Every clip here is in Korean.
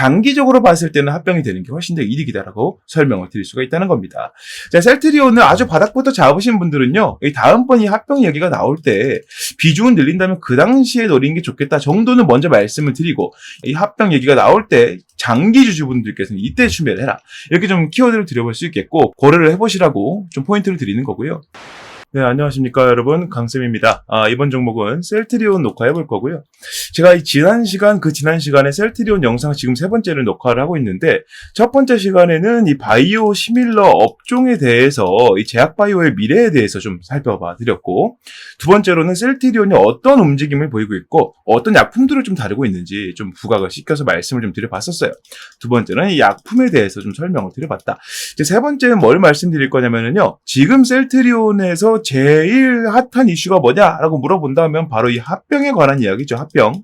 장기적으로 봤을 때는 합병이 되는 게 훨씬 더 이득이다라고 설명을 드릴 수가 있다는 겁니다. 자, 셀트리온을 아주 바닥부터 잡으신 분들은요, 이 다음번 이 합병 얘기가 나올 때 비중을 늘린다면 그 당시에 노리는 게 좋겠다 정도는 먼저 말씀을 드리고, 이 합병 얘기가 나올 때 장기 주주분들께서는 이때 준비를 해라, 이렇게 좀 키워드를 드려볼 수 있겠고 고려를 해보시라고 좀 포인트를 드리는 거고요. 네, 안녕하십니까 여러분, 강쌤입니다. 이번 종목은 셀트리온 녹화해볼 거고요. 제가 지난 시간에 셀트리온 영상 지금 세 번째를 녹화를 하고 있는데, 첫 번째 시간에는 이 바이오 시밀러 업종에 대해서 이 제약바이오의 미래에 대해서 좀 살펴봐 드렸고, 두 번째로는 셀트리온이 어떤 움직임을 보이고 있고 어떤 약품들을 좀 다루고 있는지 좀 부각을 시켜서 말씀을 좀 드려봤었어요. 두 번째는 이 약품에 대해서 좀 설명을 드려봤다. 이제 세 번째는 뭘 말씀드릴 거냐면요, 지금 셀트리온에서 제일 핫한 이슈가 뭐냐라고 물어본다면 바로 이 합병에 관한 이야기죠. 합병.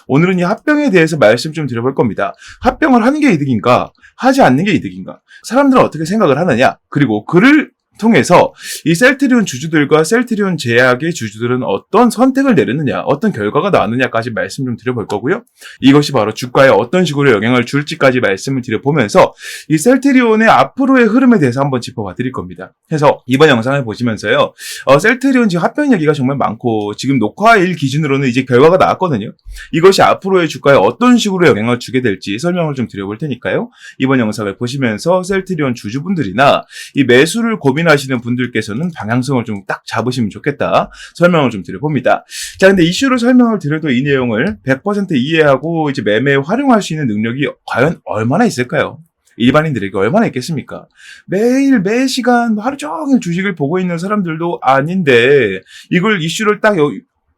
오늘은 이 합병에 대해서 말씀 좀 드려볼 겁니다. 합병을 하는 게 이득인가, 하지 않는 게 이득인가, 사람들은 어떻게 생각을 하느냐, 그리고 그를 통해서 이 셀트리온 주주들과 셀트리온 제약의 주주들은 어떤 선택을 내렸느냐, 어떤 결과가 나왔느냐까지 말씀 좀 드려볼 거고요. 이것이 바로 주가에 어떤 식으로 영향을 줄지까지 말씀을 드려보면서 이 셀트리온의 앞으로의 흐름에 대해서 한번 짚어봐 드릴 겁니다. 그래서 이번 영상을 보시면서요, 셀트리온 지금 합병 얘기가 정말 많고 지금 녹화일 기준으로는 이제 결과가 나왔거든요. 이것이 앞으로의 주가에 어떤 식으로 영향을 주게 될지 설명을 좀 드려볼 테니까요. 이번 영상을 보시면서 셀트리온 주주분들이나 이 매수를 고민하시는 분들께서는 방향성을 좀 딱 잡으시면 좋겠다, 설명을 좀 드려봅니다. 자, 근데 이슈를 설명을 드려도 이 내용을 100% 이해하고 이제 매매에 활용할 수 있는 능력이 과연 얼마나 있을까요? 일반인들에게 얼마나 있겠습니까? 매일 매시간 하루 종일 주식을 보고 있는 사람들도 아닌데 이걸 이슈를 딱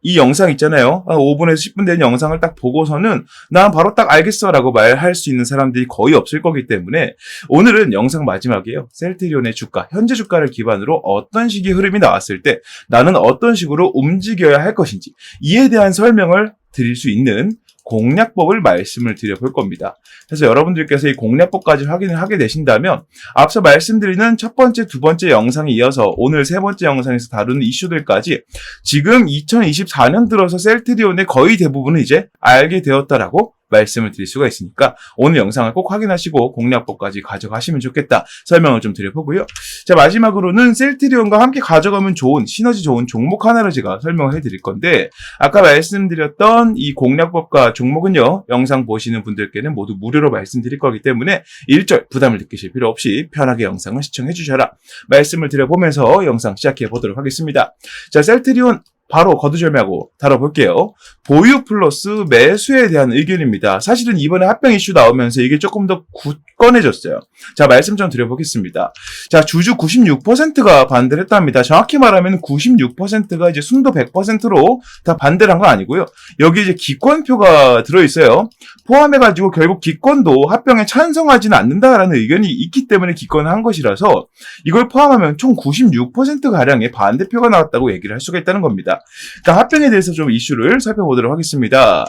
이 영상 있잖아요. 한 5분에서 10분 된 영상을 딱 보고서는 난 바로 딱 알겠어 라고 말할 수 있는 사람들이 거의 없을 거기 때문에 오늘은 영상 마지막에요, 셀트리온의 주가, 현재 주가를 기반으로 어떤 식의 흐름이 나왔을 때 나는 어떤 식으로 움직여야 할 것인지 이에 대한 설명을 드릴 수 있는 공략법을 말씀을 드려볼 겁니다. 그래서 여러분들께서 이 공략법까지 확인을 하게 되신다면 앞서 말씀드리는 첫 번째, 두 번째 영상에 이어서 오늘 세 번째 영상에서 다루는 이슈들까지 지금 2024년 들어서 셀트리온의 거의 대부분은 이제 알게 되었다라고 말씀을 드릴 수가 있으니까 오늘 영상을 꼭 확인하시고 공략법까지 가져가시면 좋겠다, 설명을 좀 드려보고요. 자, 마지막으로는 셀트리온과 함께 가져가면 좋은, 시너지 좋은 종목 하나를 제가 설명을 해드릴 건데, 아까 말씀드렸던 이 공략법과 종목은요, 영상 보시는 분들께는 모두 무료로 말씀드릴 거기 때문에 일절 부담을 느끼실 필요 없이 편하게 영상을 시청해 주셔라 말씀을 드려보면서 영상 시작해 보도록 하겠습니다. 자, 셀트리온 바로 거두절미하고 다뤄볼게요. 보유 플러스 매수에 대한 의견입니다. 사실은 이번에 합병 이슈 나오면서 이게 조금 더 굳건해졌어요. 자, 말씀 좀 드려보겠습니다. 자, 주주 96%가 반대를 했답니다. 정확히 말하면 96%가 이제 순도 100%로 다 반대를 한 건 아니고요. 여기 이제 기권표가 들어있어요. 포함해가지고 결국 기권도 합병에 찬성하지는 않는다라는 의견이 있기 때문에 기권을 한 것이라서 이걸 포함하면 총 96%가량의 반대표가 나왔다고 얘기를 할 수가 있다는 겁니다. 그러니까 합병에 대해서 좀 이슈를 살펴보도록 하겠습니다.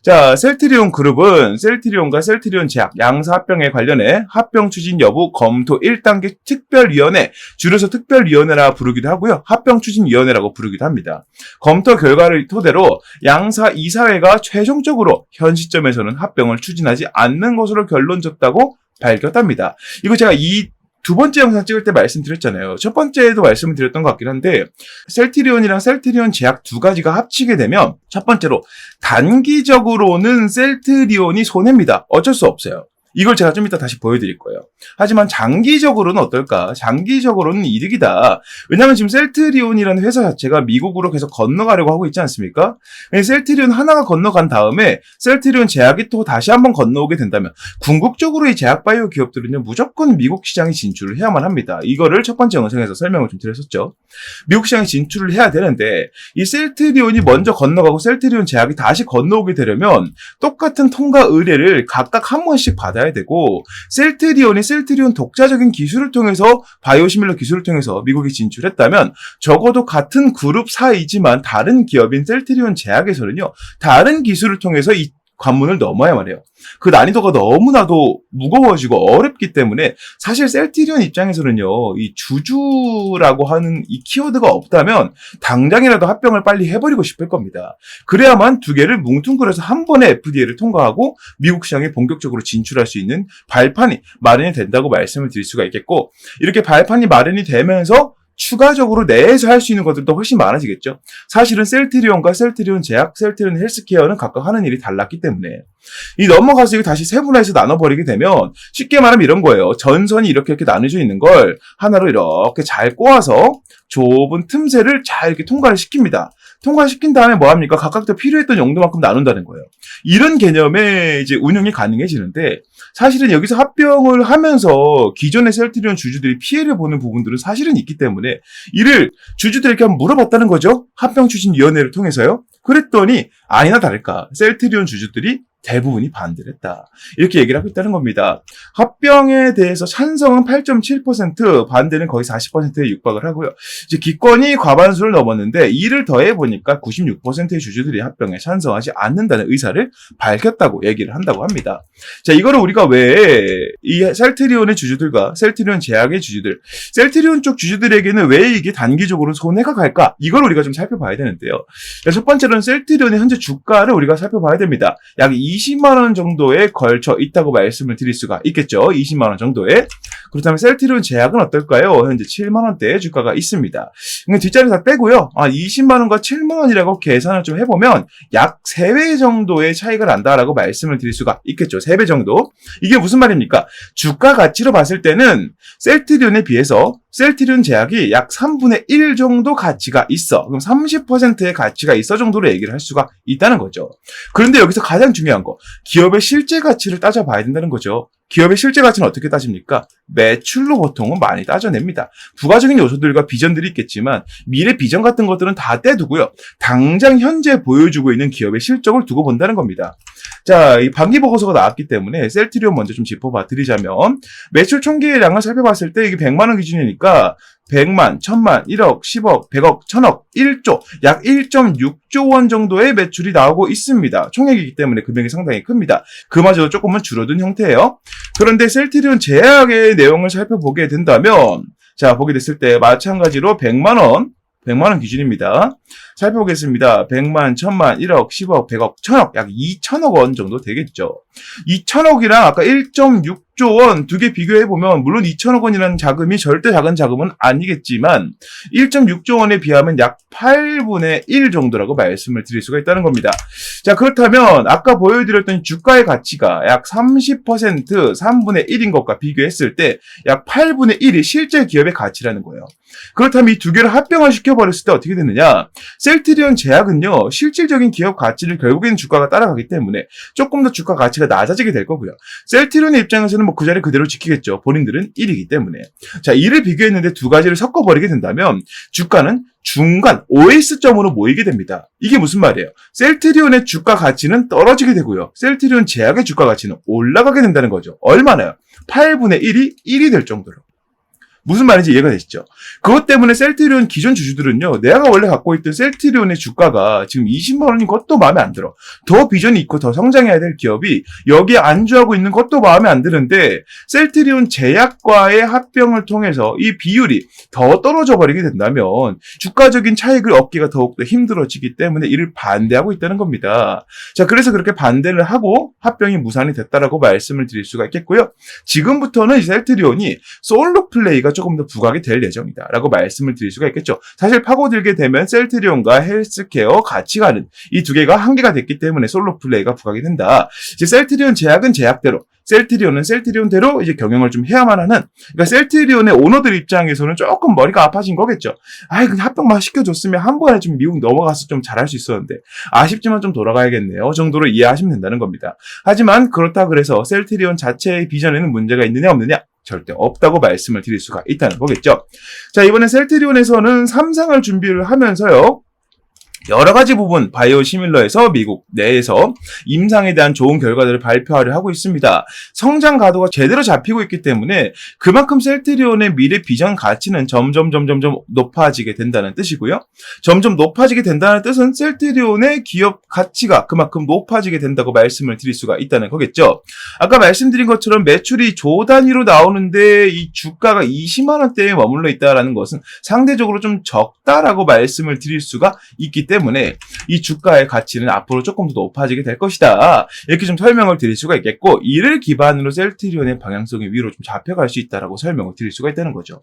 자, 셀트리온 그룹은 셀트리온과 셀트리온 제약 양사 합병에 관련해 합병 추진 여부 검토 1단계 특별위원회, 줄여서 특별위원회라 부르기도 하고요, 합병 추진위원회라고 부르기도 합니다. 검토 결과를 토대로 양사 이사회가 최종적으로 현 시점에서는 합병을 추진하지 않는 것으로 결론졌다고 밝혔답니다. 이거 제가 두 번째 영상 찍을 때 말씀드렸잖아요. 첫 번째에도 말씀을 드렸던 것 같긴 한데, 셀트리온이랑 셀트리온 제약 두 가지가 합치게 되면 첫 번째로 단기적으로는 셀트리온이 손해입니다. 어쩔 수 없어요. 이걸 제가 좀 이따 다시 보여드릴 거예요. 하지만 장기적으로는 어떨까? 장기적으로는 이득이다. 왜냐하면 지금 셀트리온이라는 회사 자체가 미국으로 계속 건너가려고 하고 있지 않습니까? 셀트리온 하나가 건너간 다음에 셀트리온 제약이 또 다시 한번 건너오게 된다면 궁극적으로 이 제약바이오 기업들은요, 무조건 미국 시장에 진출을 해야만 합니다. 이거를 첫 번째 영상에서 설명을 좀 드렸었죠. 미국 시장에 진출을 해야 되는데 이 셀트리온이 먼저 건너가고 셀트리온 제약이 다시 건너오게 되려면 똑같은 통과 의뢰를 각각 한 번씩 받아야 되고, 셀트리온이 셀트리온 독자적인 기술을 통해서, 바이오시밀러 기술을 통해서 미국에 진출했다면 적어도 같은 그룹 사이지만 다른 기업인 셀트리온 제약에서는요, 다른 기술을 통해서 이 관문을 넘어야만 해요. 그 난이도가 너무나도 무거워지고 어렵기 때문에 사실 셀트리온 입장에서는요, 이 주주라고 하는 이 키워드가 없다면 당장이라도 합병을 빨리 해버리고 싶을 겁니다. 그래야만 두 개를 뭉뚱그려서 한 번에 FDA를 통과하고 미국 시장에 본격적으로 진출할 수 있는 발판이 마련이 된다고 말씀을 드릴 수가 있겠고, 이렇게 발판이 마련이 되면서 추가적으로 내에서 할 수 있는 것들도 훨씬 많아지겠죠. 사실은 셀트리온과 셀트리온 제약, 셀트리온 헬스케어는 각각 하는 일이 달랐기 때문에 이 넘어가서 이거 다시 세분화해서 나눠버리게 되면 쉽게 말하면 이런 거예요. 전선이 이렇게 나눠져 있는 걸 하나로 이렇게 잘 꼬아서 좁은 틈새를 잘 이렇게 통과를 시킵니다. 통과시킨 다음에 뭐 합니까? 각각 필요했던 용도만큼 나눈다는 거예요. 이런 개념의 이제 운영이 가능해지는데, 사실은 여기서 합병을 하면서 기존의 셀트리온 주주들이 피해를 보는 부분들은 사실은 있기 때문에 이를 주주들에게 한번 물어봤다는 거죠. 합병추진위원회를 통해서요. 그랬더니 아니나 다를까 셀트리온 주주들이 대부분이 반대를 했다. 이렇게 얘기를 하고 있다는 겁니다. 합병에 대해서 찬성은 8.7%, 반대는 거의 40%에 육박을 하고요. 이제 기권이 과반수를 넘었는데 이를 더해 보니까 96%의 주주들이 합병에 찬성하지 않는다는 의사를 밝혔다고 얘기를 한다고 합니다. 자, 이거를 우리가 왜 이 셀트리온의 주주들과 셀트리온 제약의 주주들, 셀트리온 쪽 주주들에게는 왜 이게 단기적으로 손해가 갈까? 이걸 우리가 좀 살펴봐야 되는데요. 첫 번째로는 셀트리온의 현재 주가를 우리가 살펴봐야 됩니다. 약 20만 원 정도에 걸쳐 있다고 말씀을 드릴 수가 있겠죠. 20만 원 정도에. 그렇다면 셀트리온 제약은 어떨까요? 현재 7만 원대의 주가가 있습니다. 뒷자리 다 빼고요. 20만 원과 7만 원이라고 계산을 좀 해보면 약 3배 정도의 차이가 난다라고 말씀을 드릴 수가 있겠죠. 3배 정도. 이게 무슨 말입니까? 주가 가치로 봤을 때는 셀트리온에 비해서 셀트리온 제약이 약 3분의 1 정도 가치가 있어. 그럼 30%의 가치가 있어 정도로 얘기를 할 수가 있다는 거죠. 그런데 여기서 가장 중요한 거, 기업의 실제 가치를 따져봐야 된다는 거죠. 기업의 실제 가치는 어떻게 따집니까? 매출로 보통은 많이 따져냅니다. 부가적인 요소들과 비전들이 있겠지만 미래 비전 같은 것들은 다 떼두고요. 당장 현재 보여주고 있는 기업의 실적을 두고 본다는 겁니다. 자, 이 반기 보고서가 나왔기 때문에 셀트리온 먼저 좀 짚어봐 드리자면, 매출 총계량을 살펴봤을 때 이게 100만 원 기준이니까 100만, 1000만, 1억, 10억, 100억, 1000억, 1조, 약 1.6조 원 정도의 매출이 나오고 있습니다. 총액이기 때문에 금액이 상당히 큽니다. 그마저도 조금은 줄어든 형태예요. 그런데 셀트리온 제약의 내용을 살펴보게 된다면, 자, 보게 됐을 때 마찬가지로 100만 원 기준입니다. 살펴보겠습니다. 100만, 1000만, 1억, 10억, 100억, 1000억, 약 2천억 원 정도 되겠죠. 2천억이랑 아까 1.6조 원 두 개 비교해보면, 물론 2천억 원이라는 자금이 절대 작은 자금은 아니겠지만 1.6조 원에 비하면 약 8분의 1 정도라고 말씀을 드릴 수가 있다는 겁니다. 자, 그렇다면 아까 보여드렸던 주가의 가치가 약 30%, 3분의 1인 것과 비교했을 때 약 8분의 1이 실제 기업의 가치라는 거예요. 그렇다면 이 두 개를 합병을 시켜버렸을 때 어떻게 되느냐? 셀트리온 제약은요, 실질적인 기업 가치를 결국에는 주가가 따라가기 때문에 조금 더 주가 가치가 낮아지게 될 거고요. 셀트리온의 입장에서는 뭐 그 자리 그대로 지키겠죠. 본인들은 1이기 때문에. 자, 이를 비교했는데 두 가지를 섞어버리게 된다면 주가는 중간 OS점으로 모이게 됩니다. 이게 무슨 말이에요? 셀트리온의 주가 가치는 떨어지게 되고요. 셀트리온 제약의 주가 가치는 올라가게 된다는 거죠. 얼마나요? 8분의 1이 될 정도로. 무슨 말인지 이해가 되시죠? 그것 때문에 셀트리온 기존 주주들은요, 내가 원래 갖고 있던 셀트리온의 주가가 지금 20만 원인 것도 마음에 안 들어. 더 비전이 있고 더 성장해야 될 기업이 여기에 안주하고 있는 것도 마음에 안 드는데, 셀트리온 제약과의 합병을 통해서 이 비율이 더 떨어져 버리게 된다면 주가적인 차익을 얻기가 더욱더 힘들어지기 때문에 이를 반대하고 있다는 겁니다. 자, 그래서 그렇게 반대를 하고 합병이 무산이 됐다라고 말씀을 드릴 수가 있겠고요. 지금부터는 이 셀트리온이 솔로 플레이가 조금 더 부각이 될 예정이다 라고 말씀을 드릴 수가 있겠죠. 사실 파고들게 되면 셀트리온과 헬스케어, 가치관은 이 두 개가 한계가 됐기 때문에 솔로 플레이가 부각이 된다. 이제 셀트리온 제약은 제약대로, 셀트리온은 셀트리온대로 이제 경영을 좀 해야만 하는, 그러니까 셀트리온의 오너들 입장에서는 조금 머리가 아파진 거겠죠. 그냥 합병만 시켜줬으면 한 번에 좀 미국 넘어가서 좀 잘할 수 있었는데 아쉽지만 좀 돌아가야겠네요 정도로 이해하시면 된다는 겁니다. 하지만 그렇다 그래서 셀트리온 자체의 비전에는 문제가 있느냐 없느냐? 절대 없다고 말씀을 드릴 수가 있다는 거겠죠. 자, 이번에 셀트리온에서는 3상을 준비를 하면서요, 여러 가지 부분 바이오시밀러에서 미국 내에서 임상에 대한 좋은 결과들을 발표하려 하고 있습니다. 성장 가도가 제대로 잡히고 있기 때문에 그만큼 셀트리온의 미래 비전 가치는 점점 높아지게 된다는 뜻이고요. 점점 높아지게 된다는 뜻은 셀트리온의 기업 가치가 그만큼 높아지게 된다고 말씀을 드릴 수가 있다는 거겠죠. 아까 말씀드린 것처럼 매출이 조 단위로 나오는데 이 주가가 20만 원대에 머물러 있다는 것은 상대적으로 좀 적다라고 말씀을 드릴 수가 있기 때문에 이 주가의 가치는 앞으로 조금 더 높아지게 될 것이다. 이렇게 좀 설명을 드릴 수가 있겠고, 이를 기반으로 셀트리온의 방향성이 위로 좀 잡혀갈 수 있다라고 설명을 드릴 수가 있다는 거죠.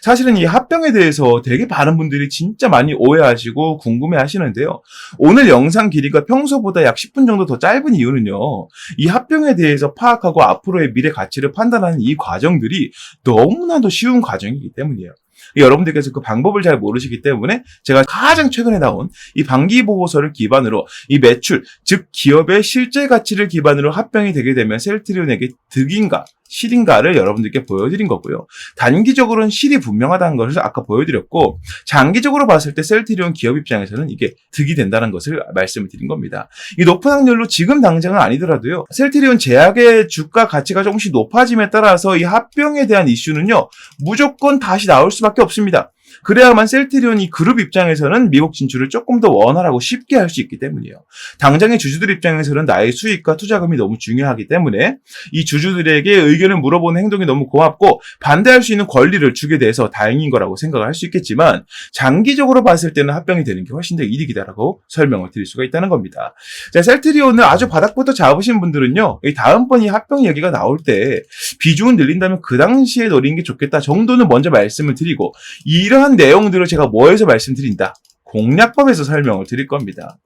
사실은 이 합병에 대해서 되게 많은 분들이 진짜 많이 오해하시고 궁금해 하시는데요. 오늘 영상 길이가 평소보다 약 10분 정도 더 짧은 이유는요, 이 합병에 대해서 파악하고 앞으로의 미래 가치를 판단하는 이 과정들이 너무나도 쉬운 과정이기 때문이에요. 여러분들께서 그 방법을 잘 모르시기 때문에 제가 가장 최근에 나온 이 반기보고서를 기반으로 이 매출, 즉 기업의 실제 가치를 기반으로 합병이 되게 되면 셀트리온에게 득인가 실인가를 여러분들께 보여드린 거고요. 단기적으로는 실이 분명하다는 것을 아까 보여드렸고, 장기적으로 봤을 때 셀트리온 기업 입장에서는 이게 득이 된다는 것을 말씀을 드린 겁니다. 이 높은 확률로 지금 당장은 아니더라도요, 셀트리온 제약의 주가 가치가 조금씩 높아짐에 따라서 이 합병에 대한 이슈는요, 무조건 다시 나올 수밖에 없습니다. 그래야만 셀트리온이 그룹 입장에서는 미국 진출을 조금 더 원활하고 쉽게 할 수 있기 때문이에요. 당장의 주주들 입장에서는 나의 수익과 투자금이 너무 중요하기 때문에 이 주주들에게 의견을 물어보는 행동이 너무 고맙고 반대할 수 있는 권리를 주게 돼서 다행인 거라고 생각을 할 수 있겠지만, 장기적으로 봤을 때는 합병이 되는 게 훨씬 더 이득이다라고 설명을 드릴 수가 있다는 겁니다. 자, 셀트리온을 아주 바닥부터 잡으신 분들은요, 다음번 이 합병 얘기가 나올 때 비중을 늘린다면 그 당시에 노리는 게 좋겠다 정도는 먼저 말씀을 드리고, 이러한 내용들을 제가 뭐에서 말씀드린다? 공략법에서 설명을 드릴 겁니다.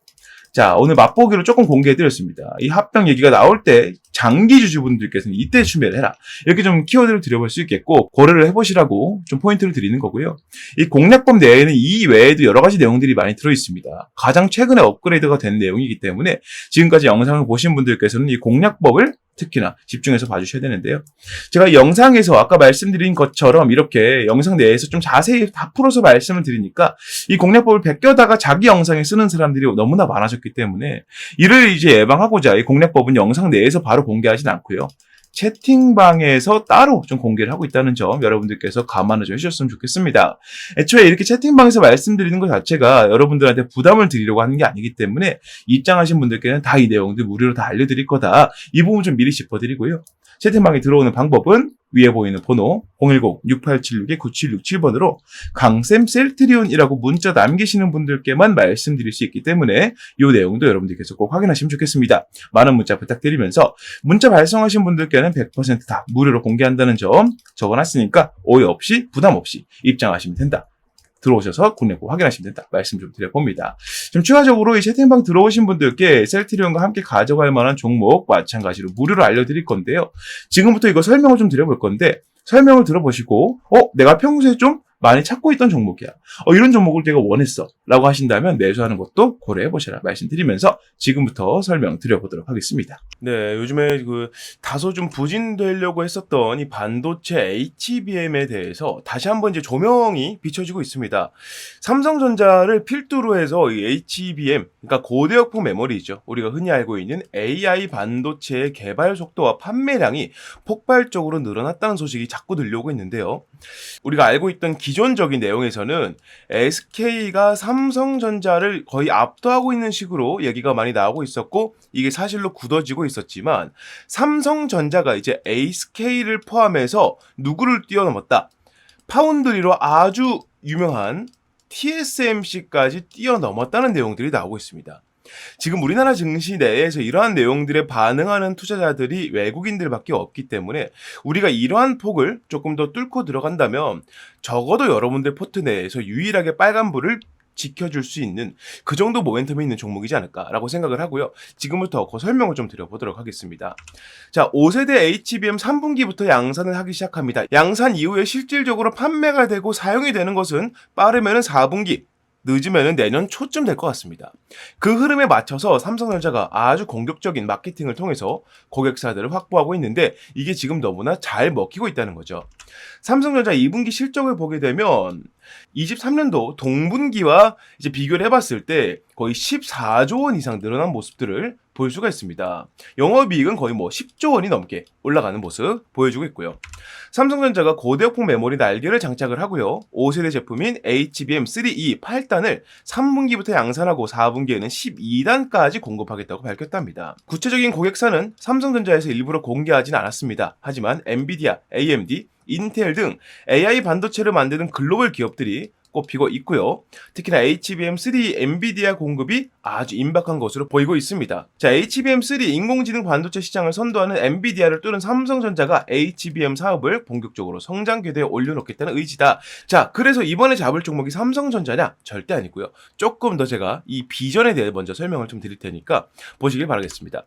자, 오늘 맛보기로 조금 공개해드렸습니다. 이 합병 얘기가 나올 때 장기 주주분들께서는 이때 준비를 해라, 이렇게 좀 키워드를 드려볼 수 있겠고 고려를 해보시라고 좀 포인트를 드리는 거고요. 이 공략법 내에는 이 외에도 여러 가지 내용들이 많이 들어있습니다. 가장 최근에 업그레이드가 된 내용이기 때문에 지금까지 영상을 보신 분들께서는 이 공략법을 특히나 집중해서 봐주셔야 되는데요. 제가 영상에서 아까 말씀드린 것처럼 이렇게 영상 내에서 좀 자세히 다 풀어서 말씀을 드리니까 이 공략법을 베껴다가 자기 영상에 쓰는 사람들이 너무나 많아졌기 때문에 이를 이제 예방하고자 이 공략법은 영상 내에서 바로 공개하진 않고요. 채팅방에서 따로 좀 공개를 하고 있다는 점 여러분들께서 감안을 좀 해주셨으면 좋겠습니다. 애초에 이렇게 채팅방에서 말씀드리는 것 자체가 여러분들한테 부담을 드리려고 하는 게 아니기 때문에 입장하신 분들께는 다 이 내용들 무료로 다 알려드릴 거다. 이 부분 좀 미리 짚어드리고요. 채팅방에 들어오는 방법은 위에 보이는 번호 010-6876-9767번으로 강쌤 셀트리온이라고 문자 남기시는 분들께만 말씀드릴 수 있기 때문에 이 내용도 여러분들께서 꼭 확인하시면 좋겠습니다. 많은 문자 부탁드리면서 문자 발송하신 분들께는 100% 다 무료로 공개한다는 점 적어놨으니까 오해 없이 부담 없이 입장하시면 된다. 들어오셔서 공략법 확인하시면 된다. 말씀 좀 드려봅니다. 좀 추가적으로 이 채팅방 들어오신 분들께 셀트리온과 함께 가져갈 만한 종목 마찬가지로 무료로 알려드릴 건데요. 지금부터 이거 설명을 좀 드려볼 건데 설명을 들어보시고 내가 평소에 좀 많이 찾고 있던 종목이야. 이런 종목을 내가 원했어. 라고 하신다면 매수하는 것도 고려해보시라 말씀드리면서 지금부터 설명 드려보도록 하겠습니다. 네, 요즘에 다소 좀 부진되려고 했었던 이 반도체 HBM에 대해서 다시 한번 이제 조명이 비춰지고 있습니다. 삼성전자를 필두로 해서 이 HBM, 그러니까 고대역폭 메모리죠. 우리가 흔히 알고 있는 AI 반도체의 개발 속도와 판매량이 폭발적으로 늘어났다는 소식이 자꾸 들려오고 있는데요. 우리가 알고 있던 기존적인 내용에서는 SK가 삼성전자를 거의 압도하고 있는 식으로 얘기가 많이 나오고 있었고 이게 사실로 굳어지고 있었지만 삼성전자가 이제 SK를 포함해서 누구를 뛰어넘었다. 파운드리로 아주 유명한 TSMC까지 뛰어넘었다는 내용들이 나오고 있습니다. 지금 우리나라 증시 내에서 이러한 내용들에 반응하는 투자자들이 외국인들밖에 없기 때문에 우리가 이러한 폭을 조금 더 뚫고 들어간다면 적어도 여러분들 포트 내에서 유일하게 빨간불을 지켜줄 수 있는 그 정도 모멘텀이 있는 종목이지 않을까라고 생각을 하고요. 지금부터 그 설명을 좀 드려보도록 하겠습니다. 자, 5세대 HBM 3분기부터 양산을 하기 시작합니다. 양산 이후에 실질적으로 판매가 되고 사용이 되는 것은 빠르면은 4분기, 늦으면 내년 초쯤 될 것 같습니다. 그 흐름에 맞춰서 삼성전자가 아주 공격적인 마케팅을 통해서 고객사들을 확보하고 있는데 이게 지금 너무나 잘 먹히고 있다는 거죠. 삼성전자 2분기 실적을 보게 되면 23년도 동분기와 이제 비교를 해봤을 때 거의 14조 원 이상 늘어난 모습들을 볼 수가 있습니다. 영업이익은 거의 10조 원이 넘게 올라가는 모습 보여주고 있고요. 삼성전자가 고대역폭 메모리 날개를 장착을 하고요. 5세대 제품인 HBM3E 8단을 3분기부터 양산하고 4분기에는 12단까지 공급하겠다고 밝혔답니다. 구체적인 고객사는 삼성전자에서 일부러 공개하진 않았습니다. 하지만 엔비디아, AMD, 인텔 등 AI 반도체를 만드는 글로벌 기업들이 꼽히고 있고요. 특히나 HBM3 엔비디아 공급이 아주 임박한 것으로 보이고 있습니다. 자, HBM3 인공지능 반도체 시장을 선도하는 엔비디아를 뚫은 삼성전자가 HBM 사업을 본격적으로 성장 궤도에 올려놓겠다는 의지다. 자, 그래서 이번에 잡을 종목이 삼성전자냐? 절대 아니고요. 조금 더 제가 이 비전에 대해 먼저 설명을 좀 드릴 테니까 보시길 바라겠습니다.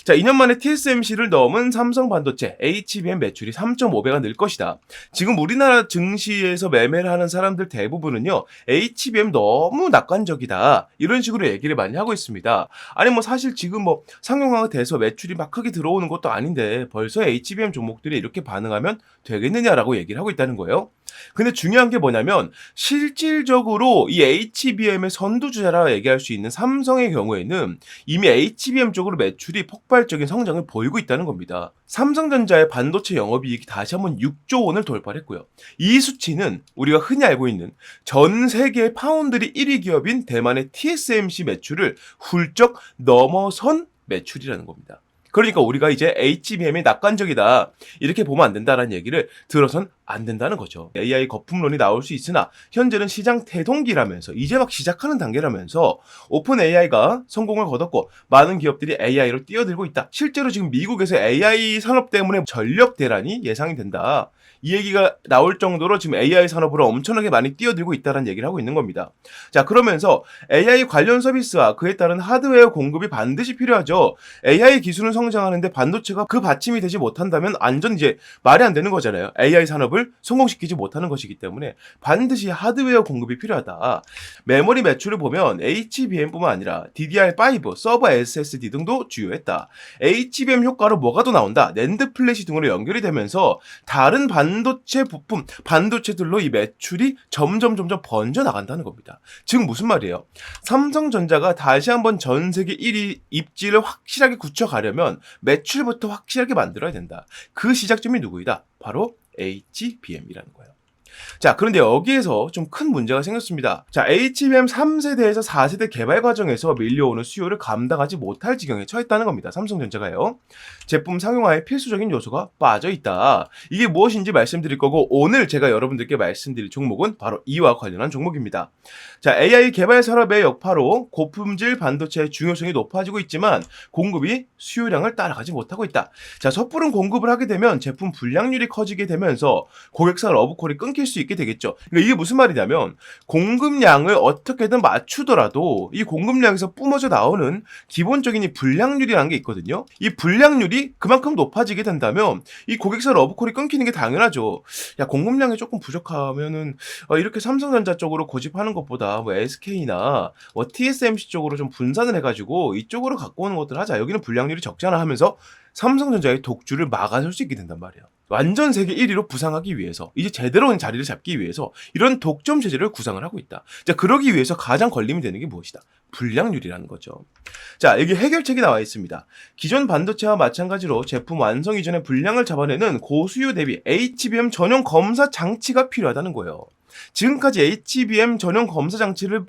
자, 2년 만에 TSMC를 넘은 삼성 반도체 HBM 매출이 3.5배가 늘 것이다. 지금 우리나라 증시에서 매매를 하는 사람들 대부분은요, HBM 너무 낙관적이다, 이런 식으로 얘기를 많이 하고 있습니다. 아니 사실 지금 상용화가 돼서 매출이 막 크게 들어오는 것도 아닌데 벌써 HBM 종목들이 이렇게 반응하면 되겠느냐라고 얘기를 하고 있다는 거예요. 근데 중요한 게 뭐냐면 실질적으로 이 HBM의 선두주자라 얘기할 수 있는 삼성의 경우에는 이미 HBM 쪽으로 매출이 폭발적인 성장을 보이고 있다는 겁니다. 삼성전자의 반도체 영업이익이 다시 한번 6조 원을 돌파했고요. 이 수치는 우리가 흔히 알고 있는 전 세계 파운드리 1위 기업인 대만의 TSMC 매출을 훌쩍 넘어선 매출이라는 겁니다. 그러니까 우리가 이제 HBM이 낙관적이다, 이렇게 보면 안 된다라는 얘기를 들어선 안 된다는 거죠. AI 거품론이 나올 수 있으나 현재는 시장 태동기라면서 이제 막 시작하는 단계라면서 오픈 AI가 성공을 거뒀고 많은 기업들이 AI로 뛰어들고 있다. 실제로 지금 미국에서 AI 산업 때문에 전력 대란이 예상이 된다, 이 얘기가 나올 정도로 지금 AI 산업으로 엄청나게 많이 뛰어들고 있다는 얘기를 하고 있는 겁니다. 자, 그러면서 AI 관련 서비스와 그에 따른 하드웨어 공급이 반드시 필요하죠. AI 기술은 성장하는데 반도체가 그 받침이 되지 못한다면 완전 이제 말이 안 되는 거잖아요. AI 산업을 성공시키지 못하는 것이기 때문에 반드시 하드웨어 공급이 필요하다. 메모리 매출을 보면 HBM뿐만 아니라 DDR5, 서버 SSD 등도 주요했다. HBM 효과로 뭐가 더 나온다? 낸드 플래시 등으로 연결이 되면서 다른 반도체 부품, 반도체들로 이 매출이 점점 번져 나간다는 겁니다. 즉 무슨 말이에요? 삼성전자가 다시 한번 전 세계 1위 입지를 확실하게 굳혀가려면 매출부터 확실하게 만들어야 된다. 그 시작점이 누구이다? 바로 HBM이라는 거예요. 자, 그런데 여기에서 좀 큰 문제가 생겼습니다. 자, HBM 3세대에서 4세대 개발 과정에서 밀려오는 수요를 감당하지 못할 지경에 처했다는 겁니다. 삼성전자가요. 제품 상용화에 필수적인 요소가 빠져있다. 이게 무엇인지 말씀드릴 거고, 오늘 제가 여러분들께 말씀드릴 종목은 바로 이와 관련한 종목입니다. 자, AI 개발 산업의 여파로 고품질 반도체의 중요성이 높아지고 있지만 공급이 수요량을 따라가지 못하고 있다. 자, 섣부른 공급을 하게 되면 제품 불량률이 커지게 되면서 고객사 러브콜이 끊길 수 있게 되겠죠. 그러니까 이게 무슨 말이냐면 공급량을 어떻게든 맞추더라도 이 공급량에서 뿜어져 나오는 기본적인 이 불량률이라는 게 있거든요. 이 불량률이 그만큼 높아지게 된다면 이 고객사 러브콜이 끊기는 게 당연하죠. 야, 공급량이 조금 부족하면은 이렇게 삼성전자 쪽으로 고집하는 것보다 SK나 TSMC 쪽으로 좀 분산을 해가지고 이쪽으로 갖고 오는 것들 하자. 여기는 불량률이 적잖아 하면서 삼성전자의 독주를 막아설 수 있게 된단 말이에요. 완전 세계 1위로 부상하기 위해서, 이제 제대로 된 자리를 잡기 위해서 이런 독점 체제를 구상을 하고 있다. 자, 그러기 위해서 가장 걸림이 되는 게 무엇이다? 불량률이라는 거죠. 자, 여기 해결책이 나와 있습니다. 기존 반도체와 마찬가지로 제품 완성 이전에 불량을 잡아내는 고수요 대비 HBM 전용 검사 장치가 필요하다는 거예요. 지금까지 HBM 전용 검사 장치를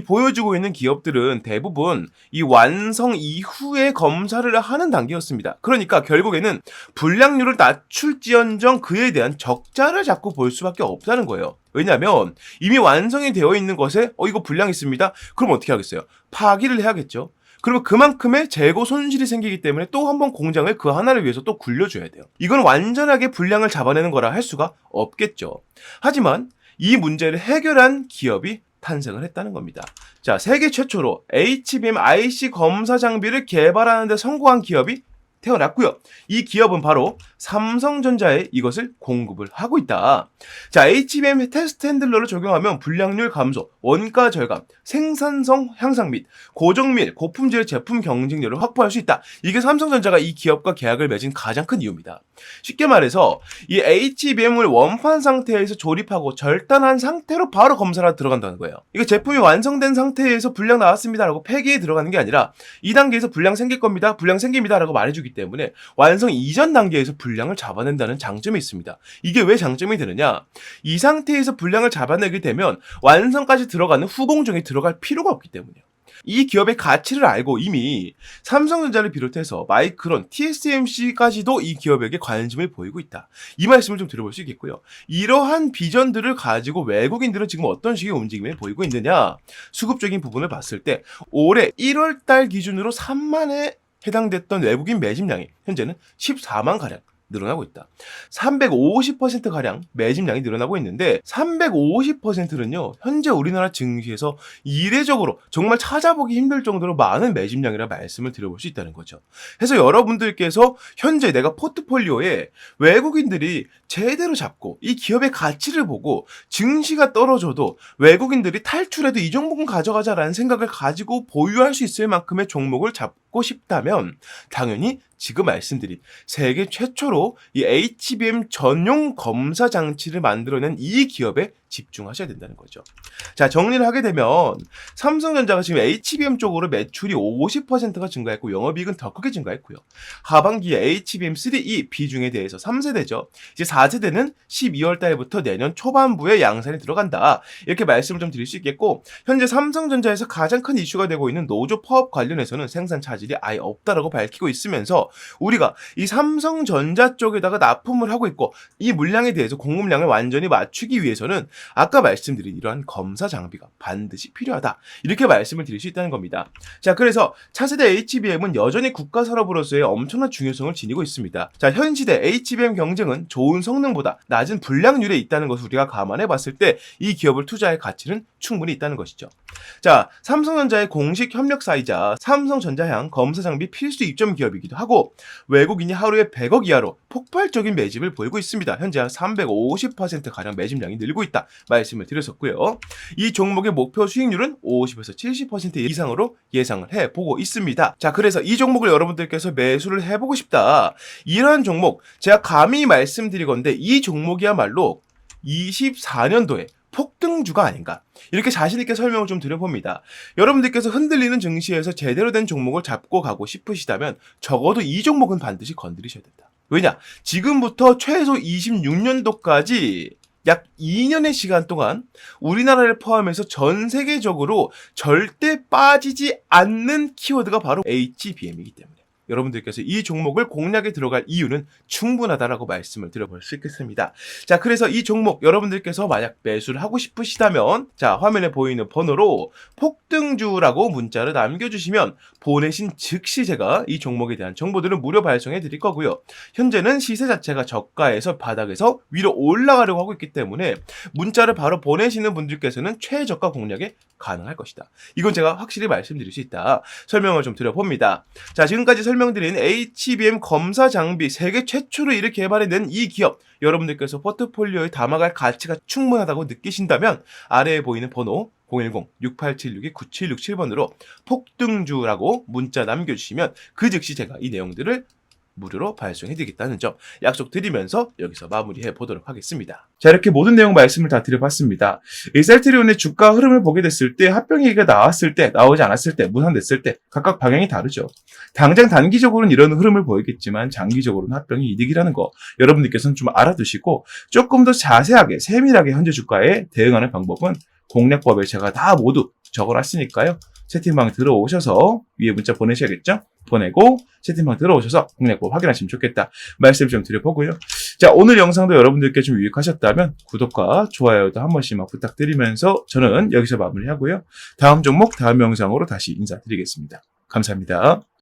보여주고 있는 기업들은 대부분 이 완성 이후에 검사를 하는 단계였습니다. 그러니까 결국에는 불량률을 낮출지언정 그에 대한 적자를 자꾸 볼 수밖에 없다는 거예요. 왜냐하면 이미 완성이 되어 있는 것에 이거 불량 있습니다. 그럼 어떻게 하겠어요? 파기를 해야겠죠. 그러면 그만큼의 재고 손실이 생기기 때문에 또 한 번 공장을 그 하나를 위해서 또 굴려줘야 돼요. 이건 완전하게 불량을 잡아내는 거라 할 수가 없겠죠. 하지만 이 문제를 해결한 기업이 탄생을 했다는 겁니다. 자, 세계 최초로 HBM IC 검사 장비를 개발하는 데 성공한 기업이 태어났고요. 이 기업은 바로 삼성전자에 이것을 공급을 하고 있다. 자, HBM 테스트 핸들러를 적용하면 불량률 감소, 원가 절감, 생산성 향상 및 고정 및 고품질 제품 경쟁력을 확보할 수 있다. 이게 삼성전자가 이 기업과 계약을 맺은 가장 큰 이유입니다. 쉽게 말해서 이 HBM을 원판 상태에서 조립하고 절단한 상태로 바로 검사를 들어간다는 거예요. 이거 제품이 완성된 상태에서 불량 나왔습니다라고 폐기에 들어가는 게 아니라 이 단계에서 불량 생길 겁니다. 불량 생깁니다라고 말해주기 때문에 완성 이전 단계에서 불량을 잡아낸다는 장점이 있습니다. 이게 왜 장점이 되느냐? 이 상태에서 불량을 잡아내게 되면 완성까지 들어가는 후공정에 들어갈 필요가 없기 때문이에요. 이 기업의 가치를 알고 이미 삼성전자를 비롯해서 마이크론, TSMC까지도 이 기업에게 관심을 보이고 있다. 이 말씀을 좀 들어볼 수 있겠고요. 이러한 비전들을 가지고 외국인들은 지금 어떤 식의 움직임을 보이고 있느냐? 수급적인 부분을 봤을 때 올해 1월 달 기준으로 3만에 해당됐던 외국인 매집량이 현재는 14만가량 늘어나고 있다. 350%가량 매집량이 늘어나고 있는데 350%는요. 현재 우리나라 증시에서 이례적으로 정말 찾아보기 힘들 정도로 많은 매집량이라 말씀을 드려볼 수 있다는 거죠. 그래서 여러분들께서 현재 내가 포트폴리오에 외국인들이 제대로 잡고 이 기업의 가치를 보고 증시가 떨어져도 외국인들이 탈출해도 이 종목은 가져가자라는 생각을 가지고 보유할 수 있을 만큼의 종목을 잡고 싶다면 당연히 지금 말씀드린 세계 최초로 이 HBM 전용 검사 장치를 만들어낸 이 기업에 집중하셔야 된다는 거죠. 자, 정리를 하게 되면 삼성전자가 지금 HBM 쪽으로 매출이 50%가 증가했고 영업이익은 더 크게 증가했고요. 하반기에 HBM3E 비중에 대해서 3세대죠. 이제 4세대는 12월 달부터 내년 초반부에 양산이 들어간다. 이렇게 말씀을 좀 드릴 수 있겠고 현재 삼성전자에서 가장 큰 이슈가 되고 있는 노조 파업 관련해서는 생산 차질이 아예 없다라고 밝히고 있으면서 우리가 이 삼성전자 쪽에다가 납품을 하고 있고 이 물량에 대해서 공급량을 완전히 맞추기 위해서는 아까 말씀드린 이러한 검사 장비가 반드시 필요하다. 이렇게 말씀을 드릴 수 있다는 겁니다. 자, 그래서 차세대 HBM은 여전히 국가 산업으로서의 엄청난 중요성을 지니고 있습니다. 자, 현 시대 HBM 경쟁은 좋은 성능보다 낮은 불량률에 있다는 것을 우리가 감안해 봤을 때 이 기업을 투자할 가치는 충분히 있다는 것이죠. 자, 삼성전자의 공식 협력사이자 삼성전자향 검사 장비 필수 입점 기업이기도 하고 외국인이 하루에 100억 이하로 폭발적인 매집을 보이고 있습니다. 현재 한 350%가량 매집량이 늘고 있다 말씀을 드렸었고요. 이 종목의 목표 수익률은 50에서 70% 이상으로 예상을 해보고 있습니다. 자, 그래서 이 종목을 여러분들께서 매수를 해보고 싶다. 이러한 종목 제가 감히 말씀드리건데 이 종목이야말로 24년도에 폭등주가 아닌가 이렇게 자신있게 설명을 좀 드려봅니다. 여러분들께서 흔들리는 증시에서 제대로 된 종목을 잡고 가고 싶으시다면 적어도 이 종목은 반드시 건드리셔야 된다. 왜냐? 지금부터 최소 26년도까지 약 2년의 시간 동안 우리나라를 포함해서 전 세계적으로 절대 빠지지 않는 키워드가 바로 HBM이기 때문에 여러분들께서 이 종목을 공략에 들어갈 이유는 충분하다라고 말씀을 드려볼 수 있겠습니다. 자, 그래서 이 종목 여러분들께서 만약 매수를 하고 싶으시다면 자, 화면에 보이는 번호로 폭등주라고 문자를 남겨주시면 보내신 즉시 제가 이 종목에 대한 정보들을 무료 발송해 드릴 거고요. 현재는 시세 자체가 저가에서 바닥에서 위로 올라가려고 하고 있기 때문에 문자를 바로 보내시는 분들께서는 최저가 공략에 가능할 것이다. 이건 제가 확실히 말씀드릴 수 있다. 설명을 좀 드려봅니다. 자, 지금까지 설명드린 HBM 검사 장비 세계 최초로 이렇게 개발해낸 이 기업 여러분들께서 포트폴리오에 담아갈 가치가 충분하다고 느끼신다면 아래에 보이는 번호 010-6876-9767번으로 폭등주라고 문자 남겨주시면 그 즉시 제가 이 내용들을 무료로 발송해드리겠다는 점 약속드리면서 여기서 마무리해 보도록 하겠습니다. 자, 이렇게 모든 내용 말씀을 다 드려봤습니다. 이 셀트리온의 주가 흐름을 보게 됐을 때 합병 얘기가 나왔을 때, 나오지 않았을 때, 무산됐을 때 각각 방향이 다르죠. 당장 단기적으로는 이런 흐름을 보이겠지만 장기적으로는 합병이 이득이라는 거 여러분들께서는 좀 알아두시고 조금 더 자세하게 세밀하게 현재 주가에 대응하는 방법은 공략법에 제가 다 모두 적어놨으니까요. 채팅방 들어오셔서 위에 문자 보내셔야겠죠? 보내고 채팅방 들어오셔서 공략법 확인하시면 좋겠다 말씀 좀 드려보고요. 자, 오늘 영상도 여러분들께 좀 유익하셨다면 구독과 좋아요도 한 번씩만 부탁드리면서 저는 여기서 마무리하고요. 다음 종목 다음 영상으로 다시 인사드리겠습니다. 감사합니다.